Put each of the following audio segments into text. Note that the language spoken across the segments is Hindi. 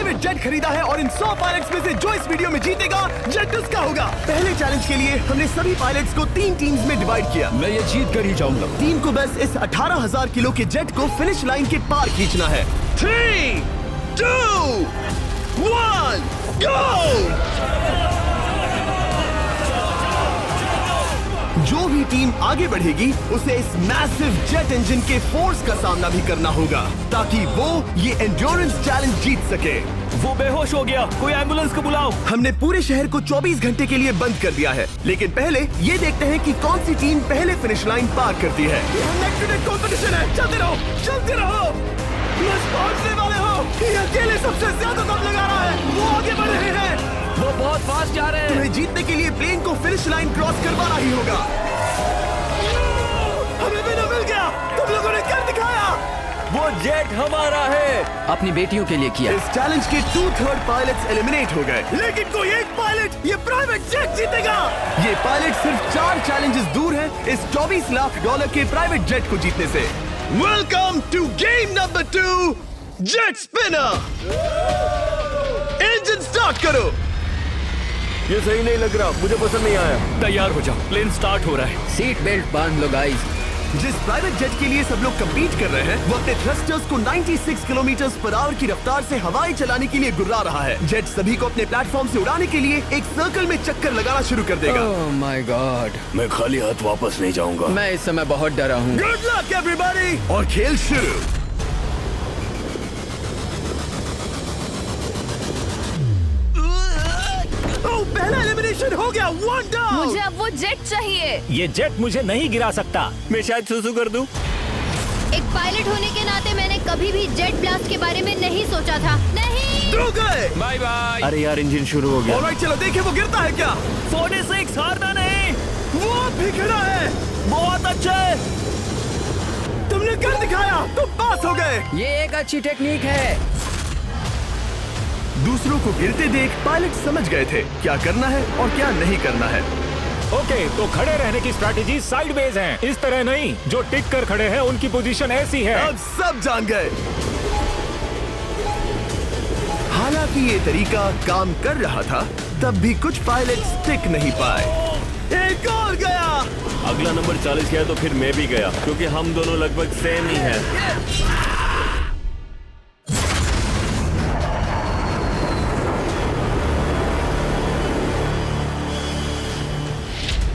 प्राइवेट जेट खरीदा है और इन 100 पायलट्स में से जो इस वीडियो में जीतेगा जेट उसका होगा। पहले चैलेंज के लिए हमने सभी पायलट्स को 3 टीम्स में डिवाइड किया। मैं ये जीत कर ही जाऊंगा। टीम को बस इस 18,000 किलो के जेट को फिनिश लाइन के पार खींचना है। 3, 2, 1, गो! जो भी टीम आगे बढ़ेगी उसे इस मैसिव जेट इंजन के फोर्स का सामना भी करना होगा ताकि वो ये एंड्योरेंस चैलेंज जीत सके। वो बेहोश हो गया, कोई एम्बुलेंस को बुलाओ। हमने पूरे शहर को 24 घंटे के लिए बंद कर दिया है, लेकिन पहले ये देखते हैं कि कौन सी टीम पहले फिनिश लाइन पार करती है। कंपटीशन है, चलते रहो, चलते रहो। बस पहुंचने वाले हो। ये अकेले सबसे ज्यादा दम लगा रहा है, वो आगे बढ़ रहे हैं। वो बहुत फास्ट जा रहे हैं। तुम्हें जीतने के लिए प्लेन को फिनिश लाइन क्रॉस करवाना ही होगा। हमें भी मिल गया, तुम लोगों ने कर दिखाया। वो जेट हमारा है। अपनी बेटियों के लिए किया। इस चैलेंज के 2/3 पायलट्स एलिमिनेट हो गए, लेकिन कोई एक पायलट ये प्राइवेट जेट जीतेगा। ये पायलट सिर्फ 4 चैलेंजेस दूर है इस $24 लाख के प्राइवेट जेट को जीतने से। Welcome to game number 2, jet spinner. Engine start करो। ये सही नहीं लग रहा, मुझे पसंद नहीं आया। तैयार हो जाओ, प्लेन स्टार्ट हो रहा है। सीट बेल्ट बांध लो गाइस। जिस प्राइवेट जेट के लिए सब लोग कम्पीट कर रहे हैं वो अपने थ्रस्टर्स को 96 किलोमीटर पर आवर की रफ्तार से हवाई चलाने के लिए गुर्रा रहा है। जेट सभी को अपने प्लेटफॉर्म से उड़ाने के लिए एक सर्कल में चक्कर लगाना शुरू कर देगा। ओह माय गॉड, मैं खाली हाथ वापस नहीं जाऊंगा। मैं इस समय बहुत डरा हूँ। गुड लक एवरीबॉडी, और खेल शुरू। पहला एलिमिनेशन हो गया, 1 डाउन। मुझे अब वो जेट चाहिए। ये जेट मुझे नहीं गिरा सकता। मैं शायद सुसु कर दूं। एक पायलट होने के नाते मैंने कभी भी जेट ब्लास्ट के बारे में नहीं सोचा था। नहीं। दो गए। Bye bye. अरे यार, इंजन शुरू हो गया। ऑलराइट, चलो देखें वो गिरता है क्या। 46 हारना नहीं। वो भी खड़ा है। बहुत अच्छे। तुमने कर दिखाया, तुम पास हो गए। ये एक अच्छी टेक्निक है। दूसरों को गिरते देख पायलट समझ गए थे क्या करना है और क्या नहीं करना है। ओके, तो खड़े रहने की स्ट्रैटेजी साइडवेज है, इस तरह नहीं। जो टिक कर खड़े हैं उनकी पोजीशन ऐसी है। अब सब जान गए। हालांकि ये तरीका काम कर रहा था, तब भी कुछ पायलट टिक नहीं पाए। एक और गया। अगला नंबर 40 किया तो फिर मैं भी गया, क्योंकि हम दोनों लगभग सेम ही हैं।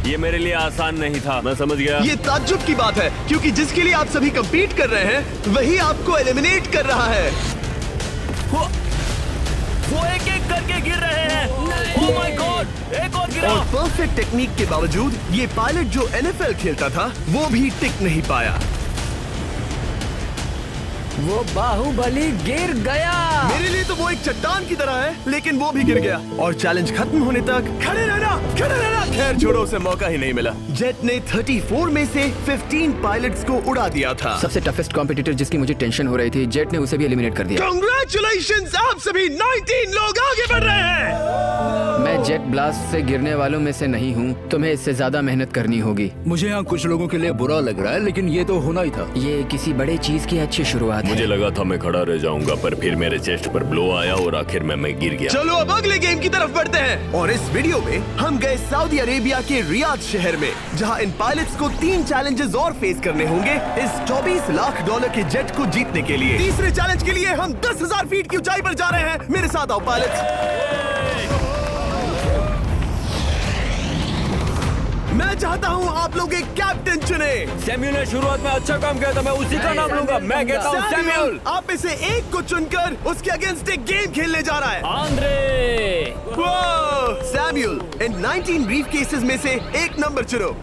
ये मेरे लिए आसान नहीं था, मैं समझ गया। ये ताज्जुब की बात है, क्योंकि जिसके लिए आप सभी कंपीट कर रहे हैं वही आपको एलिमिनेट कर रहा है। वो एक एक करके गिर रहे हैं। ओह माय गॉड, एक और गिरा। और परफेक्ट टेक्निक के बावजूद ये पायलट जो NFL खेलता था वो भी टिक नहीं पाया। वो बाहुबली गिर गया। मेरे लिए तो वो एक चट्टान की तरह है, लेकिन वो भी गिर गया। और चैलेंज खत्म होने तक खड़े रहना, खड़े रहना। खैर छोड़ो, उसे मौका ही नहीं मिला। जेट ने 34 में से 15 पायलट्स को उड़ा दिया था। सबसे टफेस्ट कॉम्पिटिटर जिसकी मुझे टेंशन हो रही थी, जेट ने उसे भी एलिमिनेट कर दिया। कांग्रेचुलेशंस, आप सभी 19 लोग आगे बढ़ रहे हैं। मैं जेट ब्लास्ट से गिरने वालों में से नहीं हूँ, तुम्हें इससे ज्यादा मेहनत करनी होगी। मुझे यहाँ कुछ लोगों के लिए बुरा लग रहा है, लेकिन ये तो होना ही था। ये किसी बड़े चीज की अच्छी शुरुआत है। मुझे लगा था मैं खड़ा रह जाऊंगा, पर फिर मेरे चेस्ट पर ब्लो आया और आखिर में मैं गिर गया। चलो अब अगले गेम की तरफ बढ़ते हैं। और इस वीडियो में हम गए सऊदी अरेबिया के रियाद शहर में, जहां इन पायलट्स को 3 चैलेंजेस और फेस करने होंगे इस $24 लाख के जेट को जीतने के लिए। तीसरे चैलेंज के लिए हम 10,000 फीट की ऊंचाई पर जा रहे हैं। मेरे साथ आओ पायलट्स। मैं चाहता हूँ आप लोग एक कैप्टन चुने। सैम्यूल ने शुरुआत में अच्छा काम किया था, मैं उसी का नाम लूंगा। मैं कहता हूँ सैम्यूल। आप में से एक को चुनकर उसके अगेंस्ट एक गेम खेलने जा रहा है। आंद्रे। सैम्यूल, इन 19 ब्रीफ केसेस में से एक नंबर चुनो।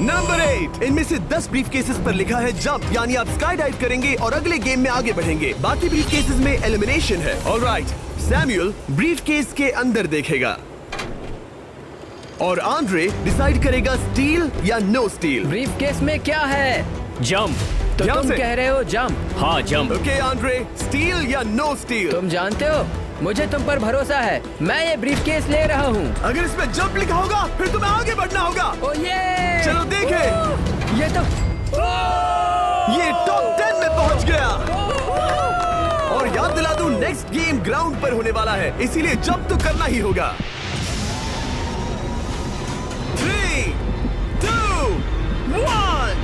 नंबर 8। इनमें से 10 ब्रीफ केसेस पर लिखा है जंप, यानी आप स्काई डाइव करेंगे और अगले गेम में आगे बढ़ेंगे। बाकी ब्रीफ केसेस में एलिमिनेशन है। ऑलराइट, सैम्यूल ब्रीफ केस के अंदर देखेगा और आंद्रे डिसाइड करेगा स्टील या नो स्टील। ब्रीफ केस में क्या है? जंप। तो ध्यान तुम से। कह रहे हो जंप? हाँ जंप। ओके आंद्रे, स्टील या नो स्टील? तुम जानते हो, मुझे तुम पर भरोसा है। मैं ये ब्रीफ केस ले रहा हूँ। अगर इसमें जंप लिखा होगा फिर तुम्हें आगे बढ़ना होगा। ओ ये चलो देखें। ये तो ये टॉप 10 में पहुंच गया। और याद दिला दूं, नेक्स्ट गेम ग्राउंड पर होने वाला है, इसीलिए जंप तो करना ही होगा। 3, 2, 1।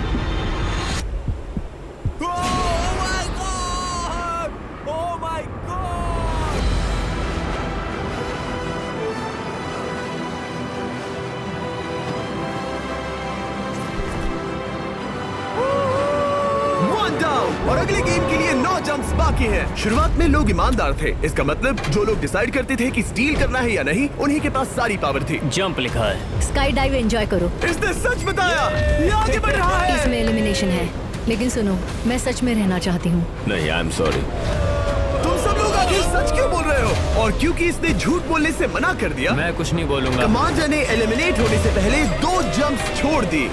और अगले गेम के लिए 9 जंप्स बाकी हैं। शुरुआत में लोग ईमानदार थे, इसका मतलब जो लोग डिसाइड करते थे कि स्टील करना है या नहीं, उन्हीं के पास सारी पावर थी। जंप लिखा है। स्काई डाइव एंजॉय करो। इसने सच बताया, ये आगे बढ़ रहा है। इसमें एलिमिनेशन है, लेकिन सुनो, मैं सच में रहना चाहती हूँ। नहीं, आई एम सॉरी। तुम सब लोग आखिर सच क्यों बोल रहे हो? और क्योंकि इसने झूठ बोलने से मना कर दिया, मैं कुछ नहीं बोलूंगा। कमांडर ने एलिमिनेट होने से पहले 2 जंप्स छोड़ दी।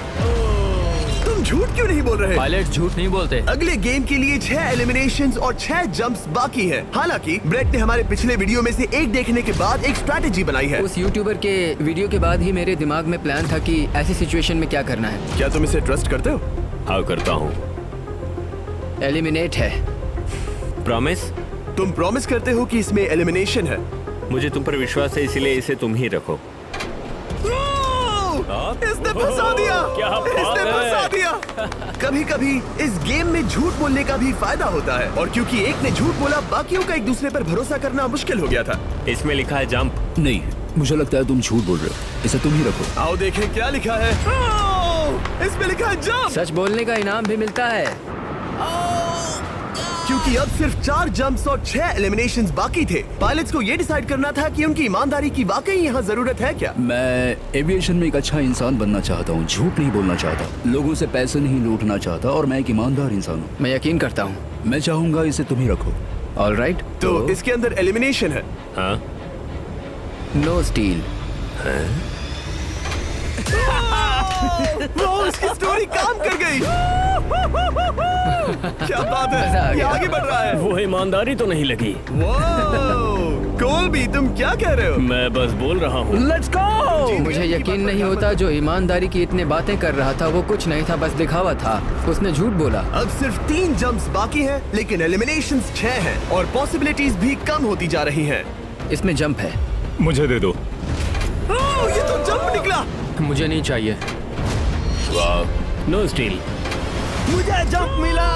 तुम झूठ क्यों नहीं बोल रहे? पायलट झूठ नहीं बोलते। अगले गेम के लिए 6 एलिमिनेशंस और 6 जंप्स बाकी हैं। हालांकि ब्रेट ने हमारे पिछले वीडियो में से एक देखने के बाद एक स्ट्रैटेजी बनाई है। उस यूट्यूबर के वीडियो के बाद ही मेरे दिमाग में प्लान था कि ऐसी सिचुएशन में क्या करना है। क्या तुम इसे ट्रस्ट करते हो? हाँ, करता हूँ। एलिमिनेट है। प्रॉमिस? तुम प्रॉमिस करते हो कि इसमें एलिमिनेशन है? मुझे तुम पर विश्वास है, इसीलिए इसे तुम ही रखो। इसने फंसा दिया। क्या बात इसने है? फंसा दिया। कभी-कभी इस गेम में झूठ बोलने का भी फायदा होता है, और क्योंकि एक ने झूठ बोला, बाकियों का एक दूसरे पर भरोसा करना मुश्किल हो गया था। इसमें लिखा है जंप। नहीं, मुझे लगता है तुम झूठ बोल रहे हो। इसे तुम ही रखो। आओ देखें क्या लिखा है। इसमें लिखा है जंप। सच बोलने का इनाम भी मिलता है। क्योंकि अब सिर्फ 4 जंप्स और 6 एलिमिनेशंस बाकी थे, पायलट्स को ये डिसाइड करना था कि उनकी ईमानदारी की वाकई यहाँ जरूरत है क्या। मैं एविएशन में एक अच्छा इंसान बनना चाहता हूँ, झूठ नहीं बोलना चाहता, लोगों से पैसे नहीं लूटना चाहता, और मैं एक ईमानदार इंसान हूँ। मैं यकीन करता हूँ। मैं चाहूंगा इसे तुम ही रखो। All right. तो इसके अंदर एलिमिनेशन है। हाँ, नो स्टील। वो उसकी स्टोरी काम कर गई। क्या बात मजा आ है, ये गया। आगे बढ़ रहा है। वो ईमानदारी तो नहीं लगी। कोलबी, तुम क्या कह रहे हो? मैं बस बोल रहा हूँ। Let's go. मुझे यकीन नहीं होता, जो ईमानदारी की इतने बातें कर रहा था वो कुछ नहीं था, बस दिखावा था। उसने झूठ बोला। अब सिर्फ 3 जंप्स बाकी हैं, लेकिन एलिमिनेशंस 6 हैं और पॉसिबिलिटीज भी कम होती जा रही हैं। इसमें जंप है। मुझे दे दो। ये तो जंप निकला। मुझे नहीं चाहिए। No steel. मुझे जंप मिला।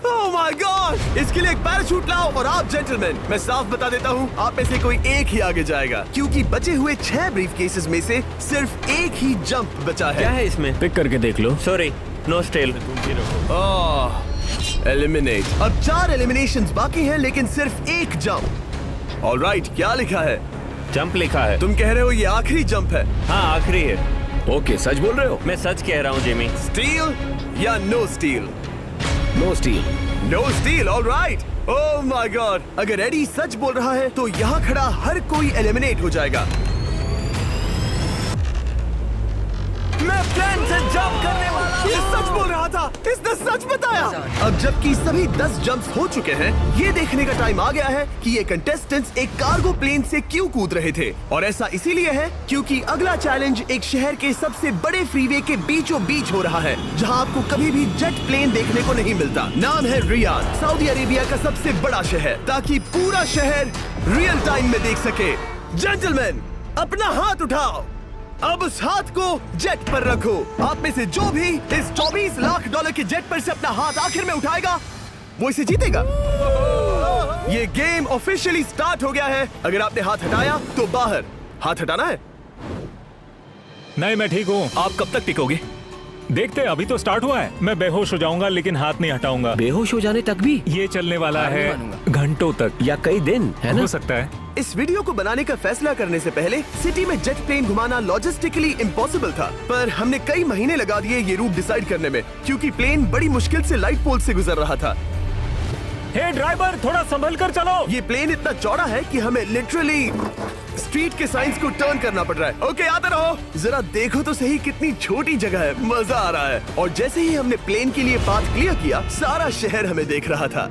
ओह माय गॉड! इसके लिए एक पैराशूट लाओ। और आप जेंटलमैन, मैं साफ बता देता हूँ, आप में से कोई एक ही आगे जाएगा, क्योंकि बचे हुए 6 ब्रीफ केसेस में से सिर्फ एक ही जंप बचा क्या है। है इसमें? पिक करके देख लो। Sorry, no still. एलिमिनेट। अब 4 एलिमिनेशंस बाकी हैं, लेकिन सिर्फ एक जंप। ऑलराइट, क्या लिखा है? जंप लिखा है। तुम कह रहे हो ये आखिरी जंप है? हाँ, आखिरी है। ओके, सच बोल रहे हो? मैं सच कह रहा हूँ जिमी। स्टील या no steal? No steal. No steal. Alright. Oh my God! अगर एडी सच बोल रहा है तो यहाँ खड़ा हर कोई एलिमिनेट हो जाएगा। मैं प्लान से जंप करने वाला हूँ। ये सच बोल रहा था, इसने सच बताया। अब जबकि सभी 10 जंप्स हो चुके हैं, ये देखने का टाइम आ गया है कि ये कंटेस्टेंट्स एक कार्गो प्लेन से क्यों कूद रहे थे। और ऐसा इसीलिए है क्योंकि अगला चैलेंज एक शहर के सबसे बड़े फ्रीवे के बीचों बीच हो रहा है, जहां आपको कभी भी जेट प्लेन देखने को नहीं मिलता। नाम है रियाद, सऊदी अरेबिया का सबसे बड़ा शहर, ताकि पूरा शहर रियल टाइम में देख सके। जेंटलमैन, अपना हाथ उठाओ। अब उस हाथ को जेट पर रखो। आप में से जो भी इस 24 लाख डॉलर के जेट पर से अपना हाथ आखिर में उठाएगा, वो इसे जीतेगा। ये गेम ऑफिशियली स्टार्ट हो गया है। अगर आपने हाथ हटाया तो बाहर। हाथ हटाना है? नहीं, मैं ठीक हूँ। आप कब तक टिकोगे? देखते हैं, अभी तो स्टार्ट हुआ है। मैं बेहोश हो जाऊंगा, लेकिन हाथ नहीं हटाऊंगा। बेहोश हो जाने तक भी? ये चलने वाला हार नहीं है मानूंगा। घंटों तक, या कई दिन, है ना? हो सकता है। इस वीडियो को बनाने का फैसला करने से पहले सिटी में जेट प्लेन घुमाना लॉजिस्टिकली इम्पॉसिबल था, पर हमने कई महीने लगा दिए ये रूट डिसाइड करने में, क्योंकि प्लेन बड़ी मुश्किल से लाइट पोल से गुजर रहा था। हे ड्राइवर, थोड़ा संभल कर चलो। ये प्लेन इतना चौड़ा है कि हमें लिटरली स्ट्रीट के साइंस को टर्न करना पड़ रहा है। ओके, आते रहो। जरा देखो तो सही कितनी छोटी जगह है, मजा आ रहा है। और जैसे ही हमने प्लेन के लिए पाथ क्लियर किया, सारा शहर हमें देख रहा था।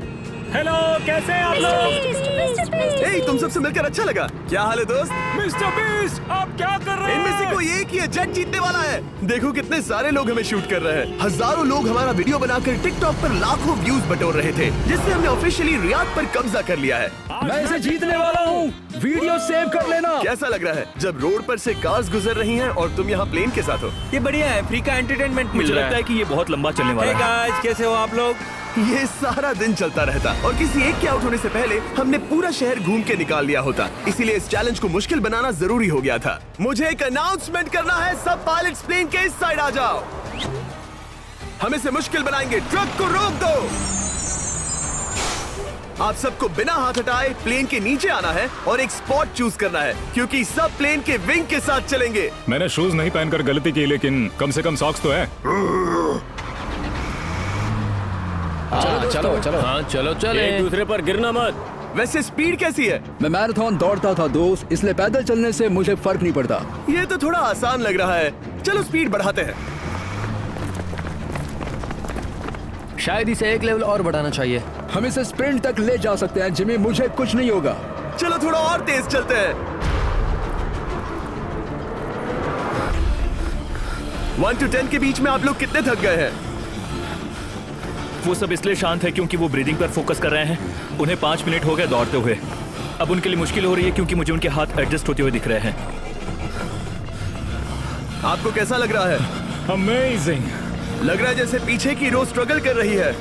हेलो, कैसे हैं आप लोग? ए, तुम सबसे मिलकर अच्छा लगा। क्या हाल है दोस्त? मिस्टर बीस्ट, आप क्या कर रहे इनमें से हैं? कोई एक ही है जेट जीतने वाला है। देखो कितने सारे लोग हमें शूट कर रहे हैं। हजारों लोग हमारा वीडियो बनाकर टिकटॉक पर लाखों व्यूज बटोर रहे थे, जिससे हमने ऑफिशियली रियाद पर कब्जा कर लिया है। मैं इसे जीतने वाला हूँ। वीडियो सेव कर लेना। कैसा लग रहा है जब रोड पर से कार्स गुजर रही हैं और तुम यहाँ प्लेन के साथ हो? ये बढ़िया है, फ्री का एंटरटेनमेंट मिल रहा है। लगता है कि ये बहुत लंबा चलने वाला है। गाइस, कैसे हो आप लोग? ये सारा दिन चलता रहता और किसी एक के आउट होने से पहले हमने पूरा शहर घूम के निकाल लिया होता। इसीलिए इस चैलेंज को मुश्किल बनाना जरूरी हो गया था। मुझे एक अनाउंसमेंट करना है, सब पायलट्स प्लेन के इस साइड आ जाओ। हम इसे मुश्किल बनाएंगे, ट्रक को रोक दो। आप सबको बिना हाथ हटाए प्लेन के नीचे आना है और एक स्पॉट चूज करना है, क्योंकि सब प्लेन के विंग के साथ चलेंगे। मैंने शूज नहीं पहनकर गलती की, लेकिन कम से कम सॉक्स तो है। चलो हाँ चलो चले, एक दूसरे पर गिरना मत। वैसे स्पीड कैसी है? मैं मैराथन दौड़ता था दोस्त, इसलिए पैदल चलने से मुझे फर्क नहीं पड़ता। ये तो थोड़ा आसान लग रहा है। चलो स्पीड बढ़ाते हैं। शायद इसे एक लेवल और बढ़ाना चाहिए। हम इसे स्प्रिंट तक ले जा सकते हैं जिमी, मुझे कुछ नहीं होगा। चलो थोड़ा और तेज चलते हैं। 1 to 10 के बीच में आप लोग कितने थक गए हैं? वो सब इसलिए शांत है क्योंकि वो ब्रीदिंग पर फोकस कर रहे हैं। उन्हें 5 मिनट हो गए दौड़ते हुए। अब उनके लिए मुश्किल हो रही है क्योंकि मुझे उनके हाथ एडजस्ट होते हुए दिख रहे हैं। आपको कैसा लग रहा है? अमेजिंग। लग रहा है जैसे पीछे की रो स्ट्रगल कर रही है।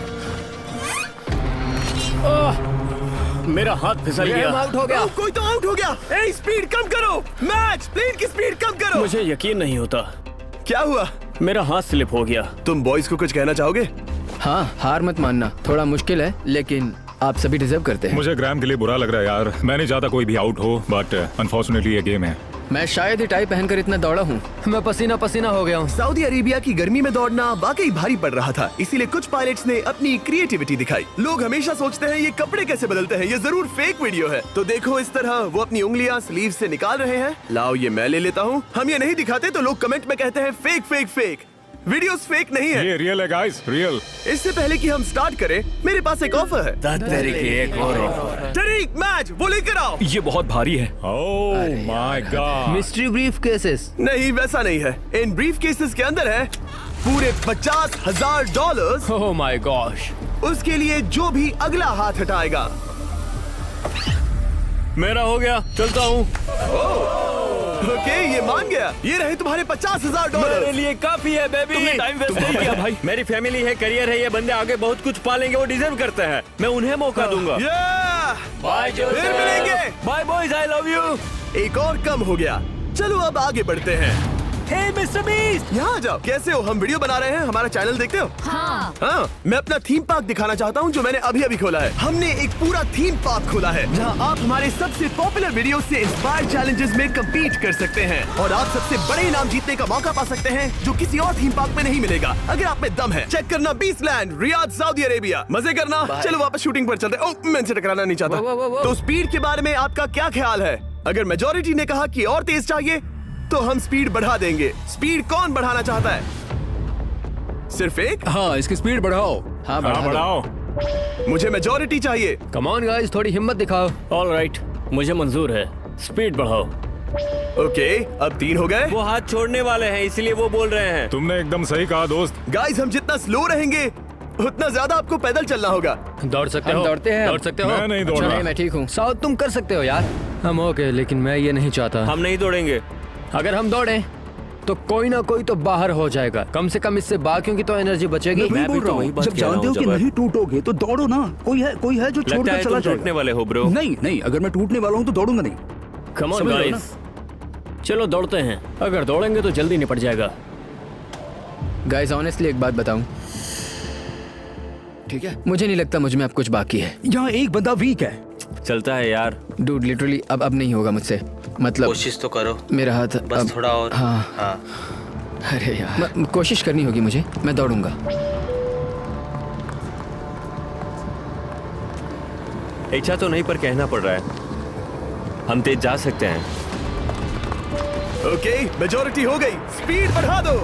मेरा हाथ फिसल गया। आउट हो गया। ओह, कोई तो आउट हो गया। ए, स्पीड कम करो। मैच, प्लेन की स्पीड कम करो। मुझे यकीन नहीं होता, क्या हुआ? मेरा हाथ स्लिप हो गया। तुम बॉयज को कुछ कहना चाहोगे? हाँ, हार मत मानना। थोड़ा मुश्किल है, लेकिन आप सभी डिजर्व करते हैं। मुझे ग्राम के लिए बुरा लग रहा है यार। मैं नहीं चाहता कोई भी आउट हो, बट अनफॉर्चुनेटली ये गेम है। मैं शायद ही टाई पहनकर इतना दौड़ा हूँ। मैं पसीना पसीना हो गया हूँ। सऊदी अरेबिया की गर्मी में दौड़ना वाकई भारी पड़ रहा था, इसीलिए कुछ पायलट्स ने अपनी क्रिएटिविटी दिखाई। लोग हमेशा सोचते हैं ये कपड़े कैसे बदलते हैं, ये जरूर फेक वीडियो है। तो देखो इस तरह वो अपनी उंगलियां स्लीव से निकाल रहे हैं। लाओ ये मैं ले लेता हूँ। हम ये नहीं दिखाते तो लोग कमेंट में कहते हैं fake fake fake. Videos fake नहीं है। ये रियल है गाइस, रियल। इससे पहले कि हम स्टार्ट करें, मेरे पास एक ऑफर है। एक और ऑफर। तरीक मैच वो लेकर आओ। ये बहुत भारी है। ओह my God. Mystery brief cases. नहीं वैसा नहीं है। इन ब्रीफ केसेस के अंदर है पूरे $50,000। Oh my gosh. उसके लिए जो भी अगला हाथ हटाएगा। मेरा हो गया, चलता हूँ। ओके, ये मान गया। ये रहे तुम्हारे $50,000। मेरे लिए काफी है बेबी। तुमने टाइम वेस्ट नहीं किया भाई। मेरी फैमिली है, करियर है, ये बंदे आगे बहुत कुछ पालेंगे, वो डिजर्व करते हैं। मैं उन्हें मौका दूंगा। बाय फिर मिलेंगे। Bye boys, I love you. एक और कम हो गया। चलो अब आगे बढ़ते हैं। हे मिस्टर बीस्ट, यहाँ आ जाओ। कैसे हो? हम वीडियो बना रहे हैं, हमारा चैनल देखते हो? हाँ, मैं अपना थीम पार्क दिखाना चाहता हूँ जो मैंने अभी अभी खोला है। हमने एक पूरा थीम पार्क खोला है जहाँ आप हमारे सबसे पॉपुलर वीडियो से इंस्पायर्ड चैलेंजेस में कम्पीट कर सकते हैं और आप सबसे बड़े इनाम जीतने का मौका पा सकते हैं जो किसी और थीम पार्क में नहीं मिलेगा। अगर आप में दम है, चेक करना बीस्टलैंड, रियाद, सऊदी अरेबिया। मजे करना। चलो वापस शूटिंग पर चलते। ओह, मैं इनसे टकराना नहीं चाहता। तो स्पीड के बारे में आपका क्या ख्याल है? अगर मेजोरिटी ने कहा कि और तेज चाहिए तो हम स्पीड बढ़ा देंगे। स्पीड कौन बढ़ाना चाहता है? सिर्फ एक? हाँ, इसकी स्पीड बढ़ाओ। हाँ, बढ़ाओ। मुझे मेजोरिटी चाहिए। कम ऑन गाइस, थोड़ी हिम्मत दिखाओ। ऑलराइट, मुझे मंजूर है। स्पीड बढ़ाओ। ओके, अब 3 हो गए। वो हाथ छोड़ने वाले हैं, इसलिए वो बोल रहे हैं। तुमने एकदम सही कहा दोस्त। गाइस, हम जितना स्लो रहेंगे उतना ज्यादा आपको पैदल चलना होगा। दौड़ सकते हम हो? दौड़ते हैं। दौड़ सकते हो? मैं नहीं दौड़ अच्छा, रहा। नहीं, मैं ठीक हूँ। साउथ तुम कर सकते हो यार। हम ओके, लेकिन मैं ये नहीं चाहता। हम नहीं दौड़ेंगे। अगर हम दौड़े तो कोई ना कोई तो बाहर हो जाएगा। कम से कम इससे बाकियों की तो एनर्जी बचेगी। मैं भी बोल तो रहा वही हूँ, बात जब कह रहा जानते हो हूँ, कि जब नहीं टूटोगे तो दौड़ो ना। कोई है जो लगता छोड़कर है चला तुम टूटने जाएगा। वाले हो ब्रो। नहीं, अगर मैं टूटने वाला हूँ तो दौड़ूंगा नहीं। कम ऑन समझ रहे हो गाइस, चलो दौड़ते हैं। अगर दौड़ेंगे तो जल्दी निपट जाएगा। गाइस, ऑनेस्टली एक बात बताऊं, ठीक है, मुझे नहीं लगता मुझ में अब कुछ बाकी है। यहाँ एक बंदा वीक है। चलता है यार। डूड, लिटरली अब नहीं होगा मुझसे। मतलब कोशिश तो करो, मेरा हाथ बस अब, थोड़ा और। हाँ। अरे यार, कोशिश करनी होगी मुझे। मैं दौड़ूंगा। इच्छा तो नहीं, पर कहना पड़ रहा है। हम तेज जा सकते हैं। ओके, मेजोरिटी हो गई। स्पीड बढ़ा दो।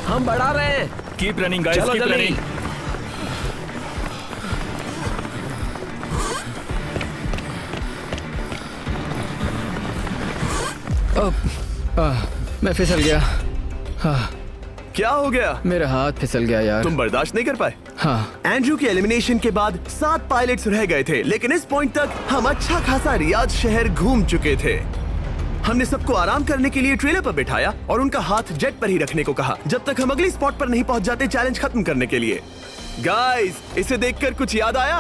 हम बढ़ा रहे हैं। Keep running guys, keep running. मैं फिसल गया। क्या हो गया? मेरा हाथ फिसल गया यार। तुम बर्दाश्त नहीं कर पाए? हाँ। एंड्रू के एलिमिनेशन के बाद 7 पायलट्स रह गए थे, लेकिन इस पॉइंट तक हम अच्छा खासा रियाद शहर घूम चुके थे। हमने सबको आराम करने के लिए ट्रेलर पर बिठाया और उनका हाथ जेट पर ही रखने को कहा जब तक हम अगली स्पॉट पर नहीं पहुंच जाते चैलेंज खत्म करने के लिए। गाइस, इसे देखकर कुछ याद आया?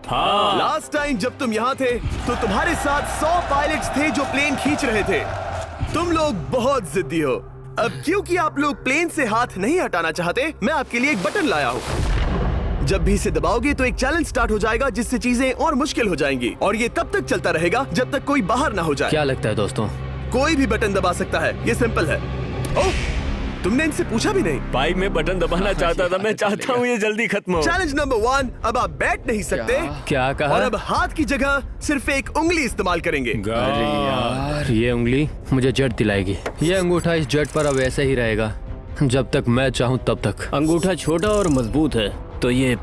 हाँ। लास्ट टाइम जब तुम यहाँ थे तो तुम्हारे साथ 100 पायलट्स थे जो प्लेन खींच रहे थे। तुम लोग बहुत जिद्दी हो। अब क्योंकि आप लोग प्लेन से हाथ नहीं हटाना चाहते, मैं आपके लिए एक बटन लाया हूँ। जब भी इसे दबाओगे तो एक चैलेंज स्टार्ट हो जाएगा जिससे चीजें और मुश्किल हो जाएंगी और ये तब तक चलता रहेगा जब तक कोई बाहर ना हो जाए। क्या लगता है दोस्तों? कोई भी बटन दबा सकता है, ये सिंपल है। ओह, तुमने इनसे पूछा भी नहीं। भाई मैं बटन दबाना चाहता था, मैं चाहता हूँ ये जल्दी खत्म हो। चैलेंज नंबर 1, अब आप बैठ नहीं सकते। क्या कहा? और अब हाथ की जगह सिर्फ एक उंगली इस्तेमाल करेंगे। अरे यार, ये उंगली मुझे जट दिलाएगी। ये अंगूठा इस जट पर अब ऐसे ही रहेगा जब तक मैं चाहूँ तब तक। अंगूठा छोटा और मजबूत है तो ये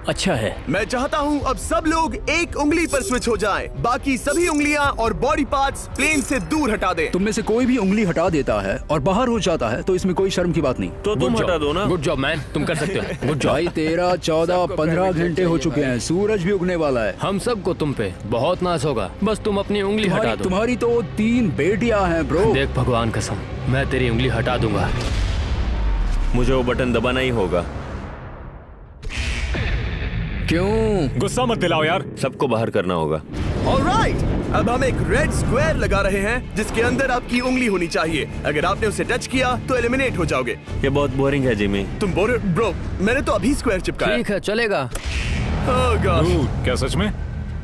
अच्छा है। मैं चाहता हूँ अब सब लोग एक उंगली पर स्विच हो जाएं। बाकी सभी उंगलियां और बॉडी पार्ट्स प्लेन से दूर हटा दें। तुम में से कोई भी उंगली हटा देता है और बाहर हो जाता है तो इसमें कोई शर्म की बात नहीं। तो तुम हटा दो ना। गुड जॉब मैन, तुम कर सकते हो। Good job. भाई 13, 14, 15 घंटे हो चुके हैं, सूरज भी उगने वाला है। हम सबको तुम पे बहुत नाज होगा, बस तुम अपनी उंगली हटा दो। तुम्हारी तो 3 बेटियां हैं ब्रो। देख भगवान कसम, मैं तेरी उंगली हटा दूंगा। मुझे वो बटन दबाना ही होगा। क्यों? गुस्सा मत दिलाओ यार। सबको बाहर करना होगा। ऑलराइट, अब हम एक रेड स्क्वायर लगा रहे हैं जिसके अंदर आपकी उंगली होनी चाहिए। अगर आपने उसे टच किया तो एलिमिनेट हो जाओगे। ये बहुत बोरिंग है जिमी। तुम ब्रो, मैंने तो अभी स्क्वायर चिपकाया। ठीक है, चलेगा। Oh gosh। क्या सच में?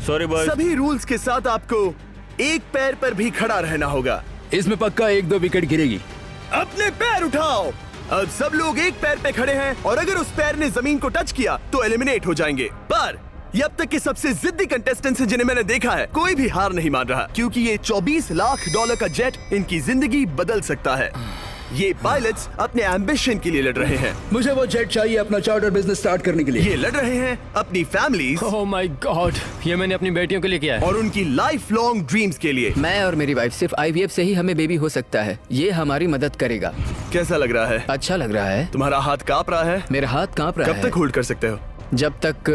Sorry boys. सभी रूल्स के साथ आपको एक पैर पर भी खड़ा रहना होगा। इसमें पक्का 1-2 विकेट गिरेगी। अपने पैर उठाओ। अब सब लोग एक पैर पे खड़े हैं और अगर उस पैर ने जमीन को टच किया तो एलिमिनेट हो जाएंगे। पर ये अब तक के सबसे जिद्दी कंटेस्टेंट्स हैं जिन्हें मैंने देखा है। कोई भी हार नहीं मान रहा क्योंकि ये $24 लाख का जेट इनकी जिंदगी बदल सकता है। ये पायलट्स अपने एम्बिशन के लिए लड़ रहे हैं। मुझे वो जेट चाहिए अपना चार्टर बिजनेस स्टार्ट करने के लिए। ये लड़ रहे हैं अपनी फैमिलीज ओह माय गॉड, ये मैंने अपनी बेटियों के लिए किया है। और उनकी लाइफ लॉन्ग ड्रीम्स के लिए। मैं और मेरी वाइफ सिर्फ IVF से ही हमें बेबी हो सकता है। ये हमारी मदद करेगा। कैसा लग रहा है? अच्छा लग रहा है। तुम्हारा हाथ कांप रहा है? मेरा हाथ कांप रहा कब है। तक होल्ड कर सकते हो? जब तक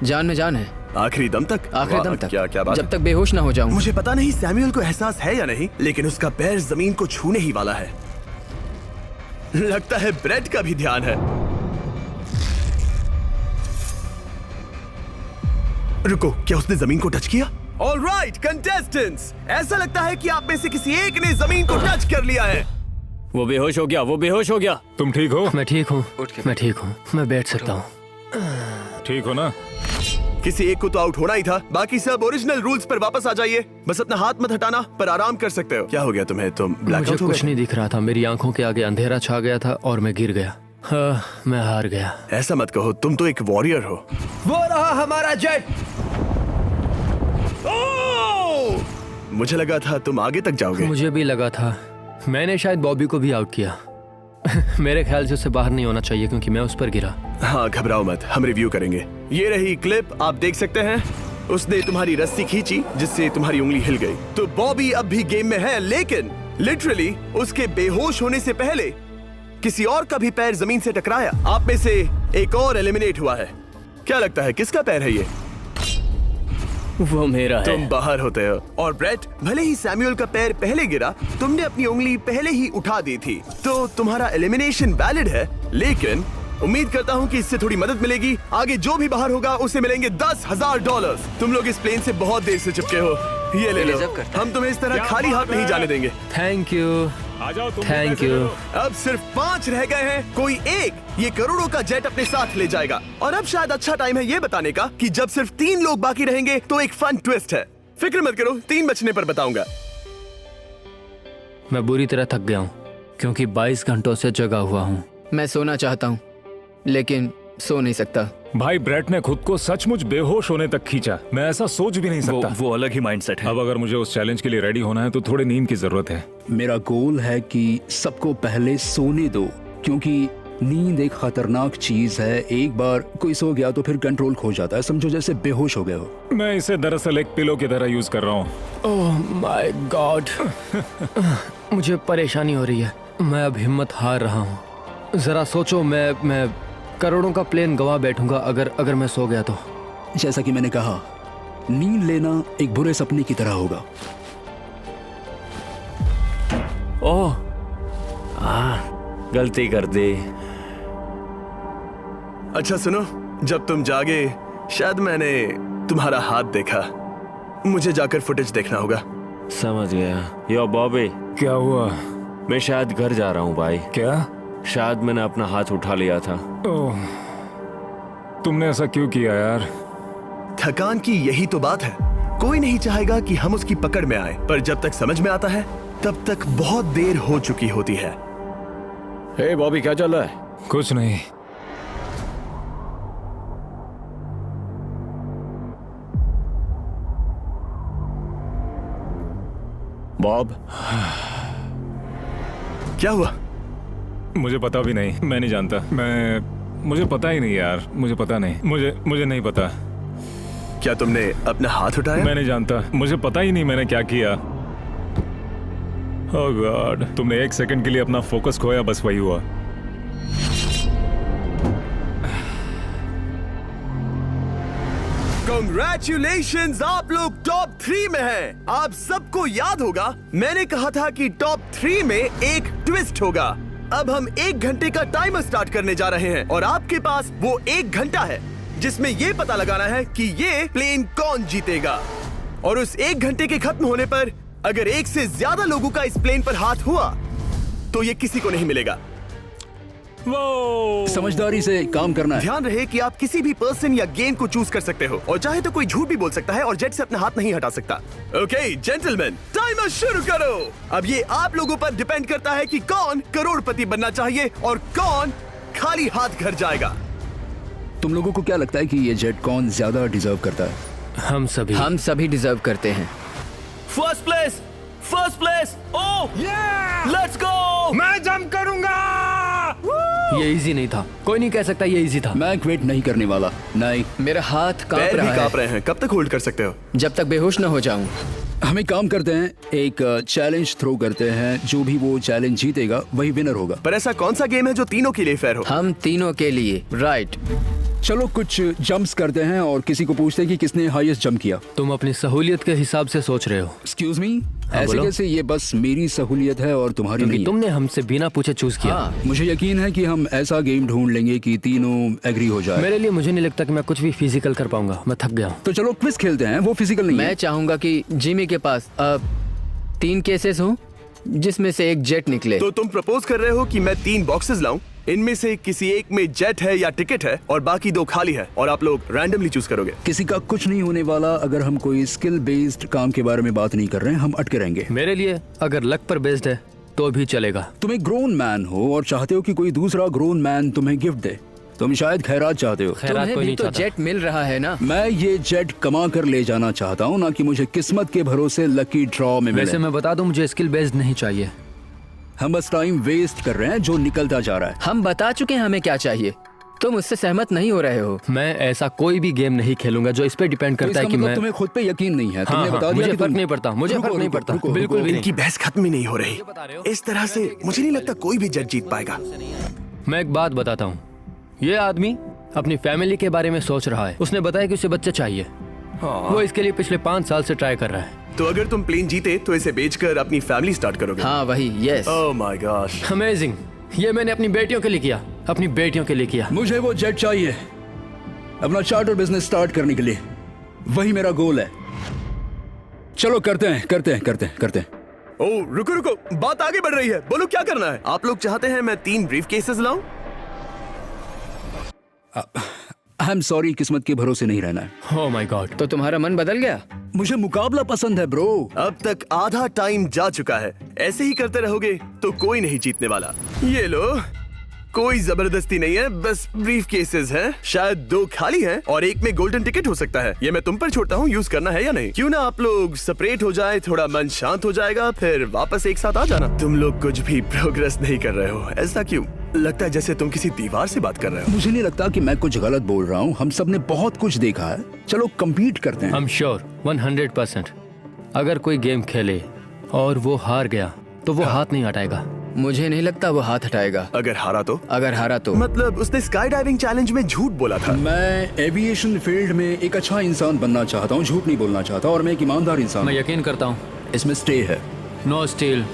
जान में जान है। आखिरी दम तक? आखिरी दम वाह, तक। क्या बात जब है। तक बेहोश ना हो जाऊं। मुझे पता नहीं सैमुअल को एहसास है या नहीं, लेकिन उसका पैर जमीन को छूने ही वाला है। लगता है ब्रेड का भी ध्यान है। रुको, क्या उसने जमीन को टच किया? ऑलराइट कंटेस्टेंट्स, ऐसा लगता है कि आप में से किसी एक ने जमीन को टच कर लिया है। वो बेहोश हो गया, वो बेहोश हो गया। तुम ठीक हो? मैं ठीक हूँ, मैं ठीक हूँ, मैं बैठ सकता हूँ। ठीक हो ना? किसी एक को तो आउट होना ही था। बाकी सब ओरिजिनल रूल्स पर वापस आ जाइए। बस अपना हाथ मत हटाना, पर आराम कर सकते हो। क्या हो गया तुम्हें? तुम मुझे ब्लैकआउट हो कुछ गए? नहीं दिख रहा था, मेरी आंखों के आगे अंधेरा छा गया था और मैं गिर गया। हाँ, मैं हार गया। ऐसा मत कहो, तुम तो एक वॉरियर हो। वो रहा हमारा जेट। मुझे लगा था तुम आगे तक जाओगे। मुझे भी लगा था। मैंने शायद बॉबी को भी आउट किया। मेरे ख्याल से उसे बाहर नहीं होना चाहिए क्योंकि मैं उस पर गिरा। हाँ, घबराओ मत, हम रिव्यू करेंगे। ये रही क्लिप, आप देख सकते हैं। उसने तुम्हारी रस्सी खींची जिससे तुम्हारी उंगली हिल गई। तो बॉबी अब भी गेम में है, लेकिन लिटरली उसके बेहोश होने से पहले किसी और का भी पैर जमीन से टकराया। आप में से एक और एलिमिनेट हुआ है। क्या लगता है किसका पैर है ये? वो मेरा है। तुम बाहर होते हो। और ब्रेट, भले ही सैमुअल का पैर पहले गिरा, तुमने अपनी उंगली पहले ही उठा दी थी, तो तुम्हारा एलिमिनेशन वैलिड है। लेकिन उम्मीद करता हूँ कि इससे थोड़ी मदद मिलेगी। आगे जो भी बाहर होगा उसे मिलेंगे $10,000। तुम लोग इस प्लेन से बहुत देर से चिपके हो, ये ले लो। हम तुम्हें इस तरह खाली हाथ नहीं जाने देंगे। थैंक यू, आ जाओ तुम। Thank you. अब सिर्फ 5 रह गए हैं। कोई एक ये करोड़ों का जेट अपने साथ ले जाएगा। और अब शायद अच्छा टाइम है ये बताने का कि जब सिर्फ 3 लोग बाकी रहेंगे तो एक फन ट्विस्ट है। फिक्र मत करो, 3 बचने पर बताऊंगा। मैं बुरी तरह थक गया हूँ क्योंकि 22 घंटों से जगा हुआ हूँ। मैं सोना चाहता हूँ लेकिन सो नहीं सकता। भाई ब्रेट ने खुद को सचमुच बेहोश होने तक खींचा। मैं ऐसा सोच भी नहीं सकता। वो अलग ही माइंडसेट है। अब अगर मुझे उस चैलेंज के लिए रेडी होना है तो थोड़ी नींद की जरूरत है। मेरा गोल है कि सबको पहले सोने दो, क्योंकि नींद एक खतरनाक चीज है। एक बार कोई सो गया तो फिर कंट्रोल खो जाता है, समझो जैसे बेहोश हो गए हो। मैं इसे दरअसल एक पिलो की तरह यूज कर रहा हूँ। ओह माय गॉड। मुझे परेशानी हो रही है, मैं अब हिम्मत हार रहा हूँ। जरा सोचो, मैं करोड़ों का प्लेन गवा बैठूंगा अगर मैं सो गया तो। जैसा कि मैंने कहा, नींद लेना एक बुरे सपने की तरह होगा। ओह, गलती कर दी। अच्छा सुनो, जब तुम जागे शायद मैंने तुम्हारा हाथ देखा। मुझे जाकर फुटेज देखना होगा। समझ गया। यो बॉबी, क्या हुआ? मैं शायद घर जा रहा हूँ भाई। क्या? शायद मैंने अपना हाथ उठा लिया था। ओह, तुमने ऐसा क्यों किया यार? थकान की यही तो बात है। कोई नहीं चाहेगा कि हम उसकी पकड़ में आए, पर जब तक समझ में आता है तब तक बहुत देर हो चुकी होती है। हे बॉबी, क्या चल रहा है? कुछ नहीं। बॉब, क्या हुआ? मुझे पता भी नहीं, मैं नहीं जानता। मुझे पता ही नहीं यार, मुझे पता नहीं। मुझे नहीं पता। क्या तुमने अपना हाथ उठाया? मैं नहीं जानता, मुझे पता ही नहीं मैंने क्या किया। ओह गॉड, तुमने एक सेकंड के लिए अपना फोकस खोया, बस वही हुआ। Congratulations, आप लोग टॉप 3 में हैं। आप सबको याद होगा मैंने कहा था कि टॉप 3 में एक ट्विस्ट होगा। अब हम 1 घंटे का टाइमर स्टार्ट करने जा रहे हैं और आपके पास वो 1 घंटा है जिसमें ये पता लगाना है कि ये प्लेन कौन जीतेगा। और उस 1 घंटे के खत्म होने पर अगर 1 से ज्यादा लोगों का इस प्लेन पर हाथ हुआ तो ये किसी को नहीं मिलेगा। समझदारी से काम करना है। ध्यान रहे कि आप किसी भी पर्सन या गेम को चूज कर सकते हो और चाहे तो कोई झूठ भी बोल सकता है और जेट से अपना हाथ नहीं हटा सकता। ओके जेंटलमैन, टाइमर शुरू करो। अब ये आप लोगों पर डिपेंड करता है कि कौन करोड़पति बनना चाहिए और कौन खाली हाथ घर जाएगा। तुम लोगों को क्या लगता है कि ये जेट कौन ज्यादा डिजर्व करता है? हम सभी डिजर्व करते हैं। First place. Oh let's go. मैं जंप करूंगा। ये इजी नहीं था, कोई नहीं कह सकता ये इजी था। मैं क्विट नहीं करने वाला। नहीं, मेरा हाथ कांप पैर भी रहा कांप है। रहे हैं। कब तक होल्ड कर सकते हो? जब तक बेहोश न हो जाऊं। हम एक काम करते हैं, एक चैलेंज थ्रो करते हैं। जो भी वो चैलेंज जीतेगा वही विनर होगा। पर ऐसा कौन सा गेम है जो तीनों के लिए फेयर हो? हम तीनों के लिए, राइट। चलो कुछ जंप्स करते हैं और किसी को पूछते हैं कि किसने हाईएस्ट जंप किया। तुम अपनी सहूलियत के हिसाब से सोच रहे हो। एक्सक्यूज मी, ऐसे बोलो। कैसे? ये बस मेरी सहूलियत है और तुम्हारी क्योंकि नहीं। तुमने हमसे बिना पूछे चूज किया। हाँ, मुझे यकीन है कि हम ऐसा गेम ढूंढ लेंगे कि तीनों एग्री हो जाए। मेरे लिए मुझे नहीं लगता कि मैं कुछ भी फिजिकल कर पाऊंगा, मैं थक गया हूँ। तो चलो क्विज खेलते हैं, वो फिजिकल नहीं मैं है। चाहूंगा कि जिमी के पास 3 केसेस हों जिसमें से एक जेट निकले। तो तुम प्रपोज कर रहे हो कि मैं 3 बॉक्सेस लाऊं, इनमें से किसी एक में जेट है या टिकट है और बाकी 2 खाली है और आप लोग रैंडमली चूज करोगे। किसी का कुछ नहीं होने वाला। अगर हम कोई स्किल बेस्ड काम के बारे में बात नहीं कर रहे हैं, हम अटके रहेंगे। मेरे लिए अगर लक पर बेस्ड है तो भी चलेगा। तुम एक ग्रोन मैन हो और चाहते हो कि कोई दूसरा ग्रोन मैन तुम्हें गिफ्ट दे। तुम शायद खैरात चाहते हो। खैरात तुम्हें कोई भी नहीं तो चाहता। जेट मिल रहा है ना। मैं ये जेट कमा कर ले जाना चाहता हूँ, ना कि मुझे किस्मत के भरोसे लकी ड्रॉ में वैसे मिले। मैं बता दूं, मुझे स्किल बेस्ड नहीं चाहिए। हम बस टाइम वेस्ट कर रहे हैं जो निकलता जा रहा है। हम बता चुके हैं हमें क्या चाहिए। तुम उससे सहमत नहीं हो रहे हो। मैं ऐसा कोई भी गेम नहीं खेलूंगा जो इस पे डिपेंड तो करता है इसका कि मतलब मैं तुम्हें खुद पे यकीन नहीं है। तुमने हाँ, बता दिया मुझे कि फर्क तुम- नहीं पड़ता, मुझे रुको, फर्क नहीं रुको, पड़ता, रुको, बिल्कुल रुको। भी नहीं। इनकी बहस खत्म ही नहीं हो रही। इस तरह से मुझे नहीं लगता कोई भी जेट जीत पाएगा। मैं एक बात बताता हूँ, ये आदमी अपनी फैमिली के बारे में सोच रहा है। उसने बताया कि उसे बच्चे चाहिए। वो इसके लिए पिछले 5 साल से ट्राई कर रहा है। तो अगर तुम प्लेन जीते तो इसे बेचकर अपनी फैमिली स्टार्ट करोगे? हाँ वही, yes. Oh my gosh. Amazing. ये मैंने अपनी बेटियों के लिए किया, अपनी बेटियों के लिए किया। मुझे वो जेट चाहिए अपना चार्टर बिजनेस स्टार्ट करने के लिए। वही मेरा गोल है। चलो करते हैं। ओह रुको, बात आगे बढ़ रही है। बोलो क्या करना है? आप लोग चाहते हैं मैं 3 ब्रीफ केसेस लाऊं? आई एम सॉरी, किस्मत के भरोसे नहीं रहना है। ओह माय गॉड। तो तुम्हारा मन बदल गया? मुझे मुकाबला पसंद है ब्रो। अब तक आधा टाइम जा चुका है। ऐसे ही करते रहोगे तो कोई नहीं जीतने वाला। ये लो, कोई जबरदस्ती नहीं है, बस ब्रीफ केसेस हैं। शायद 2 खाली हैं और एक में गोल्डन टिकट हो सकता है। ये मैं तुम पर छोड़ता हूँ, यूज करना है या नहीं। क्यों ना आप लोग सेपरेट हो जाए, थोड़ा मन शांत हो जाएगा, फिर वापस एक साथ आ जाना। तुम लोग कुछ भी प्रोग्रेस नहीं कर रहे हो। ऐसा क्यों? लगता है जैसे तुम किसी दीवार से बात कर रहे हो। मुझे नहीं लगता कि मैं कुछ गलत बोल रहा हूँ। हम सब ने बहुत कुछ देखा है। चलो compete करते हैं। I'm sure 100%। अगर कोई गेम खेले और वो हार गया तो वो हाथ नहीं हटाएगा। मुझे नहीं लगता वो हाथ हटाएगा। अगर हारा तो? अगर हारा तो मतलब उसने स्काई डाइविंग चैलेंज में झूठ बोला था। मैं एविएशन फील्ड में एक अच्छा इंसान बनना चाहता हूँ, झूठ नहीं बोलना चाहता, और मैं एक ईमानदार इंसान मैं हूँ। यकीन करता हूँ। इसमें स्टे है। No steal.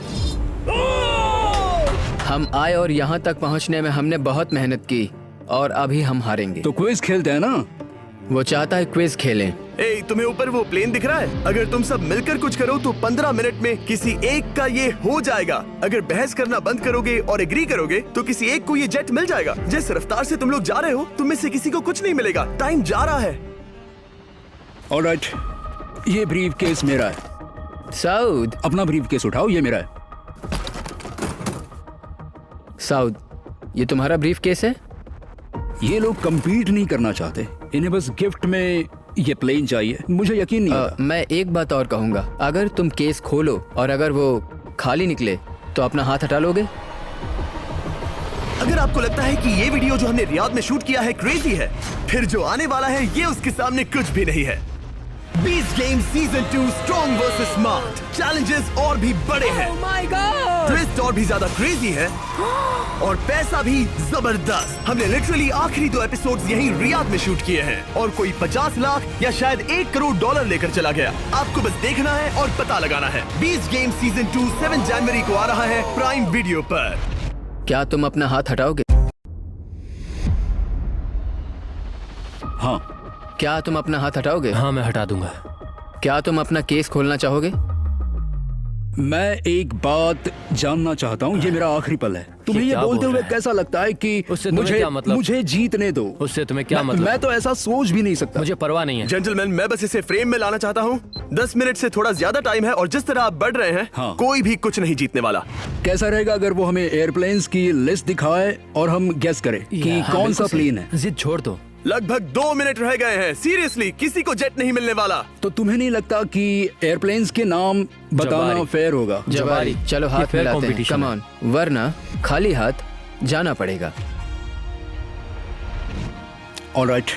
हम आए और यहाँ तक पहुँचने में हमने बहुत मेहनत की और अभी हम हारेंगे। तो क्विज खेलते हैं ना? वो चाहता है क्विज खेलें। ए, तुम्हें ऊपर वो प्लेन दिख रहा है? अगर तुम सब मिलकर कुछ करो तो 15 मिनट में किसी एक का ये हो जाएगा। अगर बहस करना बंद करोगे और एग्री करोगे तो किसी एक को ये जेट मिल जाएगा। जिस रफ्तार से तुम लोग जा रहे हो तुम में से किसी को कुछ नहीं मिलेगा। टाइम जा रहा है। ऑलराइट, ये ब्रीफ केस मेरा है। साउद, अपना ब्रीफ केस उठाओ, ये मेरा है। साउद, ये तुम्हारा ब्रीफ केस है? ये लोग compete नहीं करना चाहते, इन्हें बस गिफ्ट में ये प्लेन चाहिए। मुझे यकीन नहीं होता। मैं एक बात और कहूंगा, अगर तुम केस खोलो और अगर वो खाली निकले तो अपना हाथ हटा लोगे? अगर आपको लगता है कि ये वीडियो जो हमने रियाद में शूट किया है क्रेजी है, फिर जो आने वाला है ये उसके सामने कुछ भी नहीं है। Beast game season 2 strong versus smart. Challenges और भी बड़े हैं। ट्विस्ट और भी ज्यादा क्रेजी है और पैसा भी जबरदस्त। हमने लिटरली आखिरी 2 एपिसोड्स यहीं रियाद में शूट किए हैं और कोई 50 लाख या शायद $1 करोड़ लेकर चला गया। आपको बस देखना है और पता लगाना है। बीस्ट गेम सीजन 2 7 जनवरी को आ रहा है प्राइम वीडियो पर। क्या तुम अपना हाथ हटाओगे? हाँ। क्या तुम अपना हाथ हटाओगे? हाँ, मैं हटा दूंगा। क्या तुम अपना केस खोलना चाहोगे? मैं एक बात जानना चाहता हूँ, ये मेरा आखिरी पल है। तुम्हें ये क्या बोलते बोल हुए रहा है? कैसा लगता है कि उससे तुम्हें मुझे क्या मतलब? मुझे जीतने दो। उससे तुम्हें क्या मैं, मतलब? मैं तो ऐसा सोच भी नहीं सकता। मुझे परवाह नहीं है। जेंटलमैन, मैं बस इसे फ्रेम में लाना चाहता हूँ। 10 मिनट से थोड़ा ज्यादा टाइम है और जिस तरह आप बढ़ रहे हैं हाँ। कोई भी कुछ नहीं जीतने वाला। कैसा रहेगा अगर वो हमें एयरप्लेन्स की लिस्ट दिखाए और हम गेस करें कि हाँ, कौन सा बिल्कुल सही। प्लेन है? जिद छोड़ दो। लगभग 2 मिनट रह गए हैं। सीरियसली किसी को जेट नहीं मिलने वाला। तो तुम्हें नहीं लगता कि एयरप्लेन्स के नाम बताना जवारी। फेयर होगा? जवारी। चलो ये हाथ fair मिलाते हैं। competition कम है। ऑन, वरना खाली हाथ जाना पड़ेगा। ऑलराइट,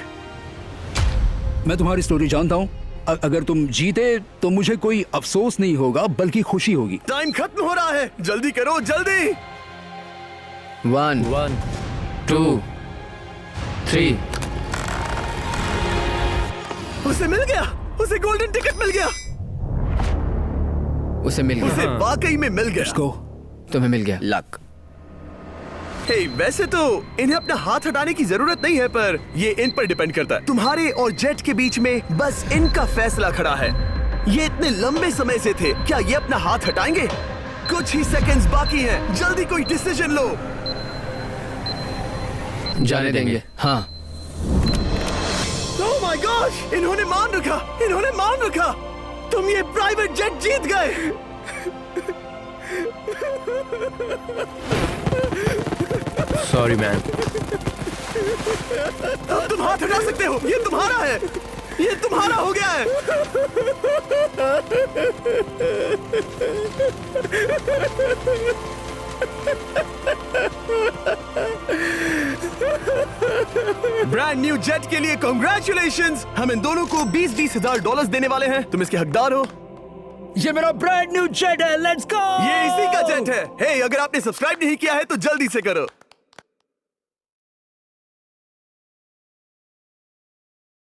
मैं तुम्हारी स्टोरी जानता हूँ। अगर तुम जीते तो मुझे कोई अफसोस नहीं होगा बल्कि खुशी होगी। टाइम खत्म हो रहा है, जल्दी करो जल्दी। 1 1 2 3। उसे मिल गया, उसे गोल्डन टिकट मिल गया। उसे मिल उसे गया। वाकई में मिल गया। इसको तुम्हें मिल गया। लक। हे, वैसे तो इन्हें अपना हाथ हटाने की जरूरत नहीं है, पर ये इन पर डिपेंड करता है। तुम्हारे और जेट के बीच में बस इनका फैसला खड़ा है। ये इतने लंबे समय से थे, क्या ये अपना हाथ हटाएंगे? कुछ ही सेकंड्स बाकी हैं, जल्दी कोई डिसीजन लो। जाने देंगे। हाँ। ओह माय गॉश, इन्होंने मान रखा, इन्होंने मान रखा। तुम ये प्राइवेट जेट जीत गए। Sorry man. अब तुम हाथ हटा सकते हो, ये तुम्हारा है, ये तुम्हारा हो गया है। ब्रांड न्यू जेट के लिए कांग्रेचुलेशंस। हम इन दोनों को 20-20 हजार डॉलर्स देने वाले हैं। तुम इसके हकदार हो। ये मेरा ब्रांड न्यू जेट है, लेट्स गो। ये इसी का जेट है। हे, अगर आपने सब्सक्राइब नहीं किया है तो जल्दी से करो।